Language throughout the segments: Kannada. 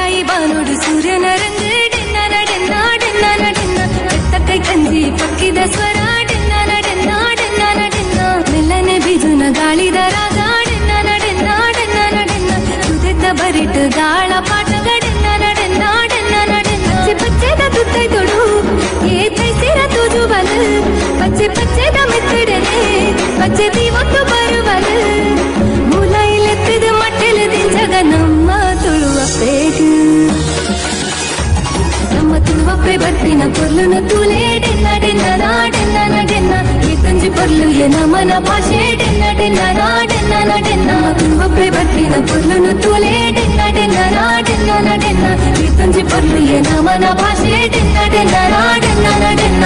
ತಾಯಿ ಬಾನುಡು ಸೂರ್ಯನ ರಂಗು ಡೆನ್ನ ನಡೆನ್ನ ಡೆನ್ನ ನಡೆನ್ನ ಎತ್ತ ಕೈ ಕಂಜಿ ಪಕ್ಕಿದ ಸ್ವರ ಡೆನ್ನ ನಡೆನ್ನ ಡೆನ್ನ ನಡೆನ್ನ ಮೆಲ್ಲನೆ ಬಿಜುನ ಗಾಳಿದ ರಾಗ ಡೆನ್ನ ನಡೆನ್ನ ಡೆನ್ನ ನಡೆನ್ನ ಸುದೆತ್ತ ಬರಿಟ್ ಗಾಳ ಪಾಠಗ ಡೆನ್ನ ನಡೆನ್ನ ಡೆನ್ನ ನಡೆನ್ನ ಪಚ್ಚೆ ಪಚ್ಚೆದ ತುತ್ತೈ ತೊಡು ಏ ತೈಸಿರ ತುಜುವಲು ಪಚ್ಚೆ ಪಚ್ಚೆದ ಮೆತ್ತಿಡನೆ ಪಚ್ಚೆ ದೀವತ್ತು ಬರುವಲು ಮೂಲ ಇಲೆತ್ತಿದ ಮಟ್ಟೆಲು ದಿಂಜಗ ನಮ್ಮ ತುಳುವ ಪೇಟು ನಮ್ಮ ತುಳುವಪ್ಪೆ ಬರ್ತಿನ ಪೊರ್ಲುನು ತೂಲೆ ಡೆನ್ನ ಡೆನ್ನ ನಾಡೆನ್ನ ನಡೆನ್ನ ಈ ತಂಜಿ ಪೊರ್ಲು ಎ ನಮನ ಭಾಷೆ ಡೆನ್ನ ಡೆನ್ನ ನಾಡೆನ್ನ ನಡೆನ್ನ ತುಳುವಪ್ಪೆ ಬರ್ತಿನ ಪೊರ್ಲುನು ತೂಲೆ ಡೆನ್ನ ಡೆನ್ನ ನಾಡೆನ್ನ ನಡೆನ್ನ ಈ ತಂಜಿ ಪೊರ್ಲು ಎ ನಮನ ಭಾಷೆ ಡೆನ್ನ ಡೆನ್ನ ನಾಡೆನ್ನ ನಡೆನ್ನ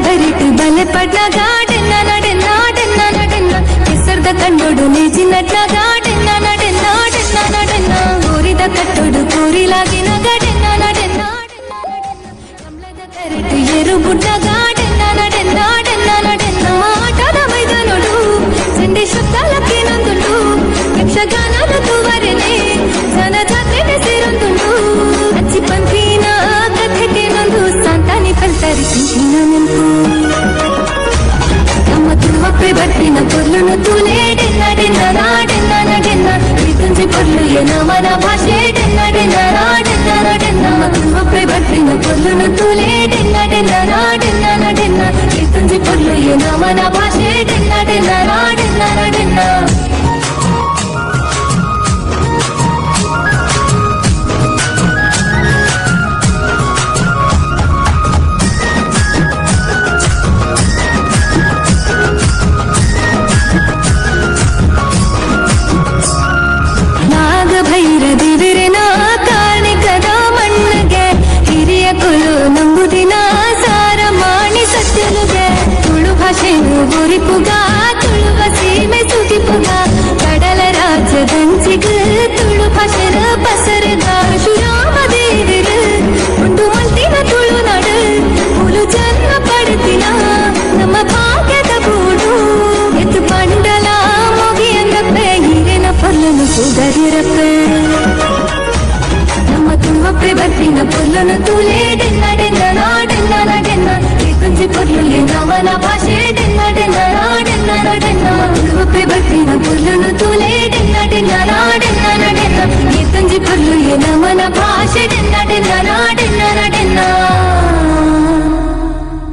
ಬರಿಟು ಬಲೆ ಪಡ್ನ ಗಾಡೆನ್ನ ನಡೆನ್ನ ಡೆನ್ನ ನಡೆನ್ನ ಹೆಸರ್ದ ಕಂಡೋಡು ನೇಜಿನ ಗಾಡೆನ್ನ ನಡೆನ್ನ ಡೆನ್ನ ನಡೆನ್ನ ಕೋರಿದ ಕಟ್ಟೋಡು ಕೋರಿಲಾಗಿನ ಗಡೆನ್ನ ನಡೆನ್ನ ಕಮಲದ ಕರಿಟು ಏರು ಗುಡ್ಡ ಗಾಡೆನ್ನ ನಡೆನ್ನ ಡೆನ್ನ ನಡೆನ್ನ ಆಟದ ಮೈದಾನೋಡು ಚಂಡಿ ಶುದ್ಧಲಕ್ಕೆ ನಂದುಂಡು ಯಕ್ಷಗಾನದ ತೂವರೆನೆ ಜನ ಜಾತ್ರೆಗೆ ಸೇರೊಂದುಂಡು ಅಚ್ಚಿ ಪಂಥಿನ ಕಥೆಗೆ ನೊಂದು ಸಂತಾನಿ ಕಲ್ತರಿ ಸಿಂಚಿನ ನೆನಪು ನಮ್ಮ ತುಳುವಪ್ಪೆ ಬರ್ತಿನ ಪೊರ್ಲುನು ತೂಲೆ ಡೆನ್ನ ಡೆನ್ನ ನಾಡೆನ್ನ ನಡೆನ್ನ ಈ ತಂಜಿ ಪೊರ್ಲು ಎ ನಮನ ಭಾಷೆ ಡೆನ್ನ ಡೆನ್ನ ನಾಡೆನ್ನ ನಡೆನ್ನ ನಮ್ಮ ತುಳುವಪ್ಪೆ ಬರ್ತಿನ ಪೊರ್ಲುನು ತೂಲೆ ಡೆನ್ನ ಡೆನ್ನ ನಾಡೆನ್ನ ನಡೆನ್ನ ಈ ತಂಜಿ ಪೊರ್ಲು ಎ ನಮನ ಭಾಷೆ ಡೆನ್ನ ಡೆನ್ನ ನಾಡೆನ್ನ ನಡೆನ್ನ ಭೈರದಿವಿರೆನ ಕಾರ್ಣಿಕದ ಮಣ್ಣಗೆ ಹಿರಿಯ ಕುಲು ನಂಬುದಿನ ಸಾರ ಮಾಡಿ ಸತ್ಯಲುಗೆ ತುಳು ಭಾಷೆನು ಗುರಿಪುಗ ತುಳುವ ಸೀಮೆ ಸುಗಿಪುಗ ಕಡಲ ರಾಜ್ಯದಂಚಿಗ ತುಳು ಭಾಷೆನ ಪಸರದ ಶುರಾಮ ದೇವಿರ ಉಂಡು ಮಂಟಿನ ತುಳುನಾಡು ಮುಲು ಜನ್ಮ ಪಡೆದಿನ ನಮ್ಮ ಭಾಗ್ಯದ ಬೂಡು ಎತ್ತು ಪಂಡಲ ಮೊಗಿಯಂಗಪ್ಪೆ ಹಿರಿನ ಪೊಲ್ಲನು ಸುಗದಿರಪ್ಪೆ ನಮ್ಮ ತುಳುವಪ್ಪೆ ಬರ್ತಿನ ಪೊಲ್ಲನು ತೂಲೆ ಡೆನ್ನ ಡೆನ್ನ ನಾಡೆನ್ನ ನಡೆನ್ನ ಈ ತಂಜಿ ಪೊರ್ಲು ಎ ನಮನ ಭಾಷೆ ಡೆನ್ನ ಡೆನ್ನ ನಾಡೆನ್ನ ನಡೆನ್ನ ತುಳುವಪ್ಪೆ ಬರ್ತಿನ ಪೊಲ್ಲನು ತೂಲೆ ಡೆನ್ನ ಡೆನ್ನ ನಾಡೆನ್ನ ನಡೆನ್ನ ಈ ತಂಜಿ ಪೊರ್ಲು ಎ ನಮನ ಭಾಷೆ ಡೆನ್ನ